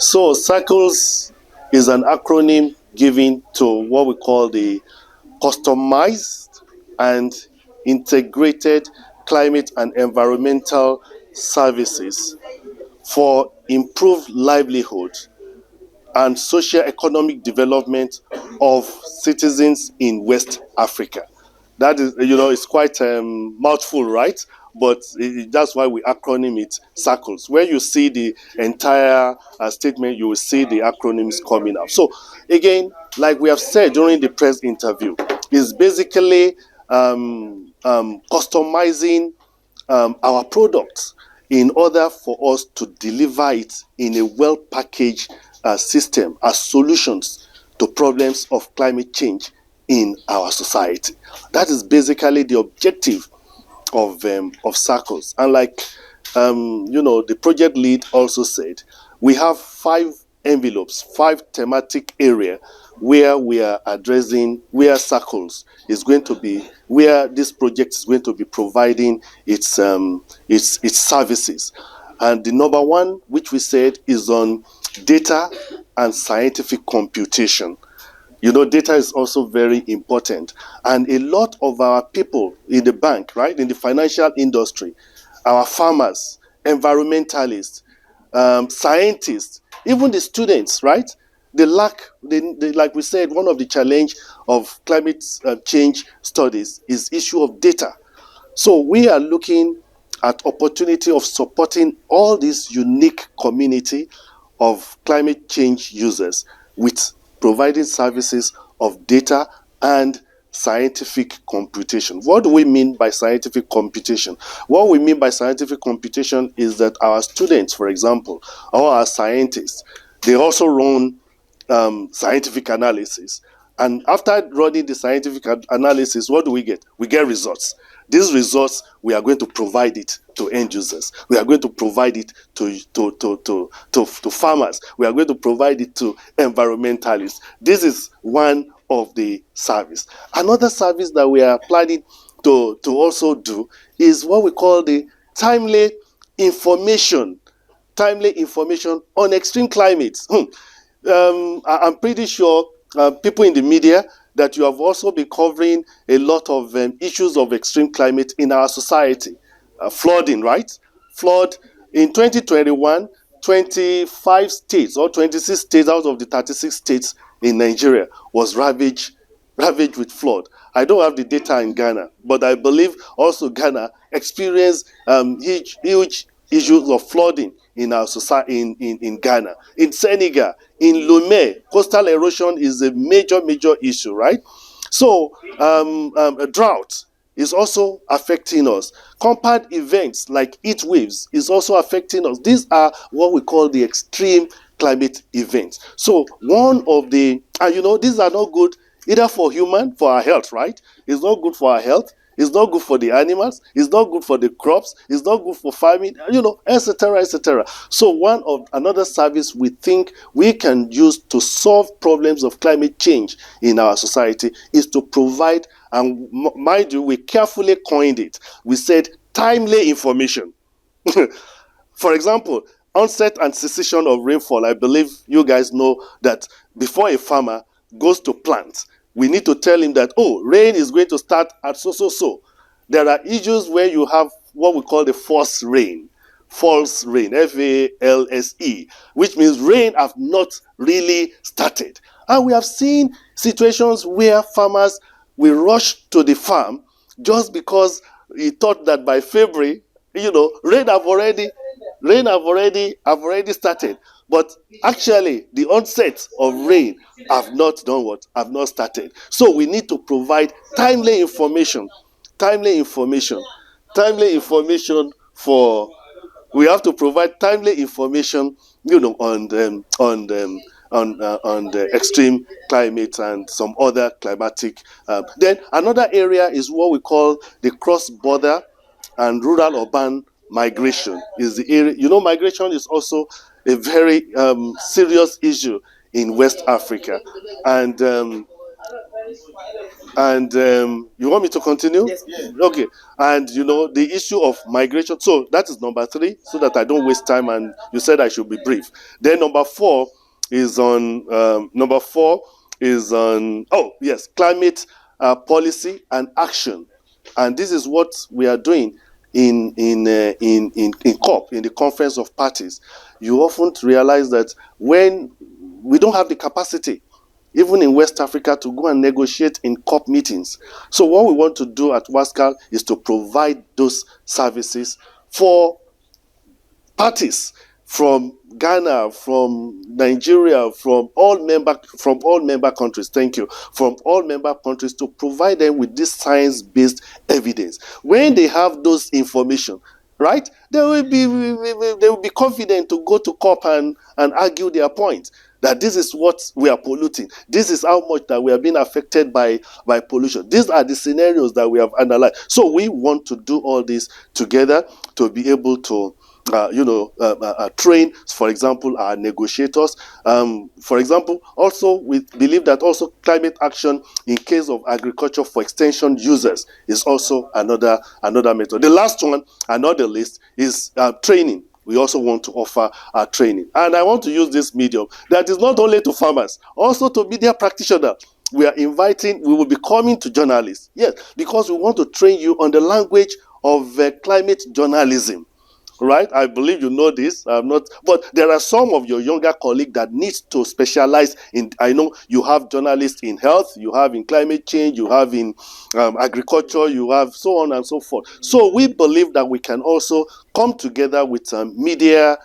So CICLES is an acronym given to what we call the customized and integrated climate and environmental services for improved livelihood and socio-economic development of citizens in West Africa. That is, it's quite mouthful, right? But that's why we acronym it CICLES. Where you see the entire statement, you will see the acronyms coming up. So again, like we have said during the press interview, is basically customizing our products in order for us to deliver it in a well-packaged system as solutions to problems of climate change in our society. That is basically the objective of CICLES. And like the project lead also said, we have 5 envelopes, 5 thematic area where we are addressing, where CICLES is going to be, where this project is going to be providing its services. And the number one, which we said, is on data and scientific computation. Data is also very important. And a lot of our people in the bank, right, in the financial industry, our farmers, environmentalists, scientists, even the students, right, they lack, like we said, one of the challenge of climate change studies is issue of data. So we are looking at opportunity of supporting all this unique community of climate change users with providing services of data and scientific computation. What do we mean by scientific computation? What we mean by scientific computation is that our students, for example, or our scientists, they also run scientific analysis. And after running the scientific analysis, what do we get? We get results. These results, we are going to provide it to end users. We are going to provide it to farmers. We are going to provide it to environmentalists. This is one of the service. Another service that we are planning to also do is what we call the timely information on extreme climates. I'm pretty sure people in the media that you have also been covering a lot of issues of extreme climate in our society. Flooding, right? Flood in 2021, 25 states or 26 states out of the 36 states in Nigeria was ravaged with flood. I don't have the data in Ghana, but I believe also Ghana experienced huge issues of flooding in our society in Ghana. In Senegal, in Lomé, coastal erosion is a major issue, right? So a drought is also affecting us. Compound events like heat waves is also affecting us. These are what we call the extreme climate events. So one of the, and these are not good either for our health, right? It's not good for our health. It's not good for the animals. It's not good for the crops. It's not good for farming, etc., etc. So another service we think we can use to solve problems of climate change in our society is to provide, and mind you, we carefully coined it. We said timely information. For example, onset and cessation of rainfall. I believe you guys know that before a farmer goes to plant, we need to tell him that, rain is going to start at so. There are issues where you have what we call the false rain, false rain, FALSE, which means rain have not really started. And we have seen situations where farmers will rush to the farm just because he thought that by February, rain have already started. But actually, the onset of rain have not done what? Have not started. So we need to provide timely information. We have to provide timely information, on the extreme climate and some other climatic. Then another area is what we call the cross-border and rural-urban migration. Is the area, migration is also a very serious issue in West Africa, and And you want me to continue? Yes. Yeah. Okay. And the issue of migration. So that is number 3, so that I don't waste time. And you said I should be brief. Then number 4 is on oh yes, climate policy and action. And this is what we are doing in COP, in the Conference of Parties. You often realize that when we don't have the capacity, even in West Africa, to go and negotiate in COP meetings. So what we want to do at WASCAL is to provide those services for parties from Ghana, from Nigeria, from all member countries. Thank you. From all member countries, to provide them with this science-based evidence. When they have those information, right, they will be confident to go to COP and argue their point, that this is what we are polluting. This is how much that we are being affected by pollution. These are the scenarios that we have analyzed. So we want to do all this together to be able to train, for example, our negotiators. For example, also we believe that also climate action in case of agriculture for extension users is also another method. The last one, another list, is training. We also want to offer training. And I want to use this medium that is not only to farmers, also to media practitioners. We will be coming to journalists. Yes, because we want to train you on the language of climate journalism. Right? I believe you know this. I'm not, but there are some of your younger colleagues that need to specialize in. I know you have journalists in health, you have in climate change, you have in agriculture, you have so on and so forth. So we believe that we can also come together with media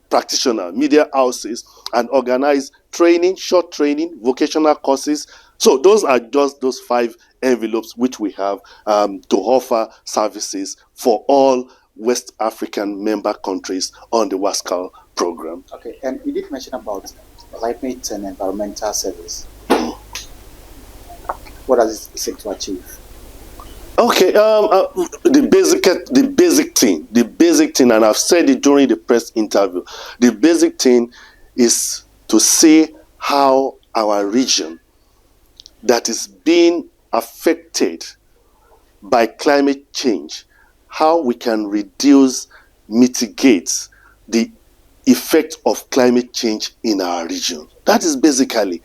practitioners, media houses, and organize training, short training, vocational courses. So those are just those 5 envelopes which we have to offer services for all West African member countries on the WASCAL program. Okay, and you did mention about climate and environmental service. What does it seek to achieve? Okay, the basic thing, and I've said it during the press interview, the basic thing is to see how our region that is being affected by climate change, how we can mitigate the effect of climate change in our region. That is basically,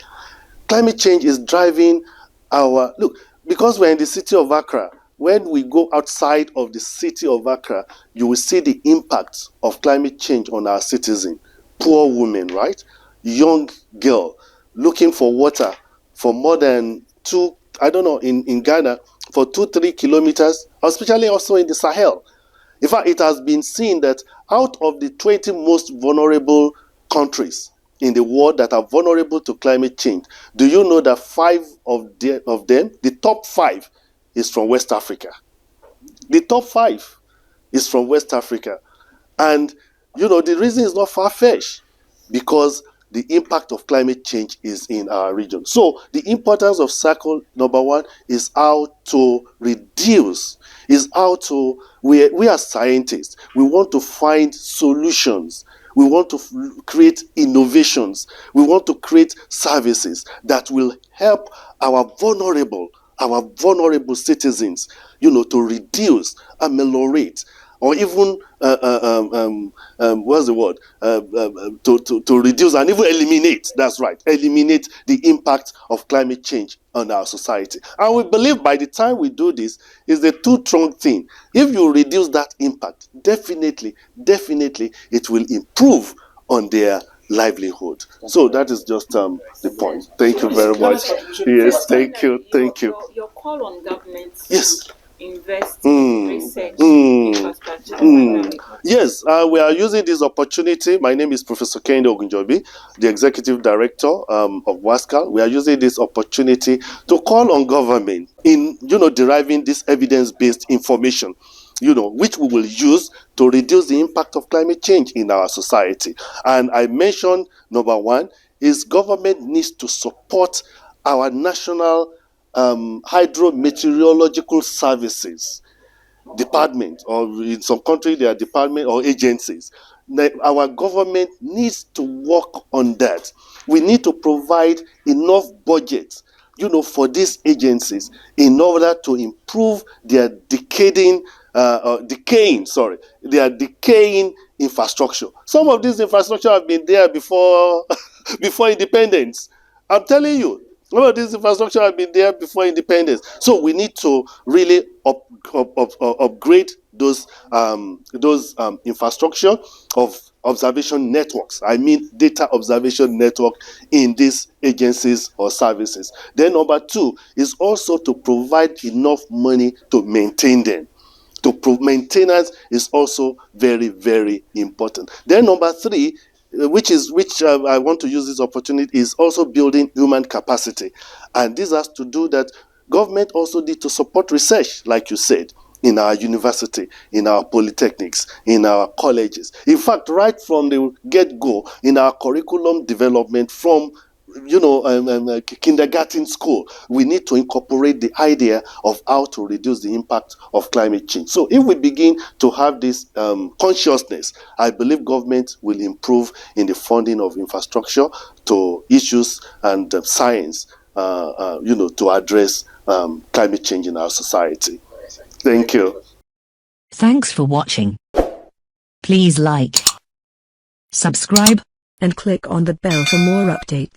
climate change is driving look, because we're in the city of Accra. When we go outside of the city of Accra, you will see the impact of climate change on our citizens. Poor women, right? Young girl looking for water for more than in Ghana, for 2-3 kilometers, especially also in the Sahel. In fact, it has been seen that out of the 20 most vulnerable countries in the world that are vulnerable to climate change, do you know that 5 of them, the top 5, is from West Africa? The top 5 is from West Africa. And, the reason is not far-fetched, because the impact of climate change is in our region. So the importance of CICLES, number 1, is how to reduce, we are scientists. We want to find solutions. We want to create innovations. We want to create services that will help our vulnerable citizens, to reduce, ameliorate, or even what's the word? To reduce and even eliminate. That's right, eliminate the impact of climate change on our society. And we believe by the time we do this, is a two-pronged thing. If you reduce that impact, definitely, it will improve on their livelihood. So that is just the point. Thank you very much. Yes, thank you. Your call on government. Yes. Invest in research infrastructure. Yes, we are using this opportunity. My name is Professor Kehinde Ogunjobi, the Executive Director of WASCAL. We are using this opportunity to call on government in, deriving this evidence-based information, which we will use to reduce the impact of climate change in our society. And I mentioned, number 1, is government needs to support our national hydrometeorological services department, or in some countries there are department or agencies. Our government needs to work on that. We need to provide enough budget for these agencies in order to improve their decaying infrastructure. Some of these infrastructure have been there before before independence. I'm telling you, some of these infrastructure have been there before independence. So we need to really upgrade those infrastructure of observation networks. I mean data observation network in these agencies or services. Then number two is also to provide enough money to maintain them. Maintenance is also very, very important. Then number three, which I want to use this opportunity, is also building human capacity. And this has to do that government also need to support research, like you said, in our university, in our polytechnics, in our colleges. In fact, right from the get-go, in our curriculum development from kindergarten school, we need to incorporate the idea of how to reduce the impact of climate change. So if we begin to have this consciousness, I believe government will improve in the funding of infrastructure to issues and science, to address climate change in our society. Thank you. Thanks for watching. Please like, subscribe, and click on the bell for more updates.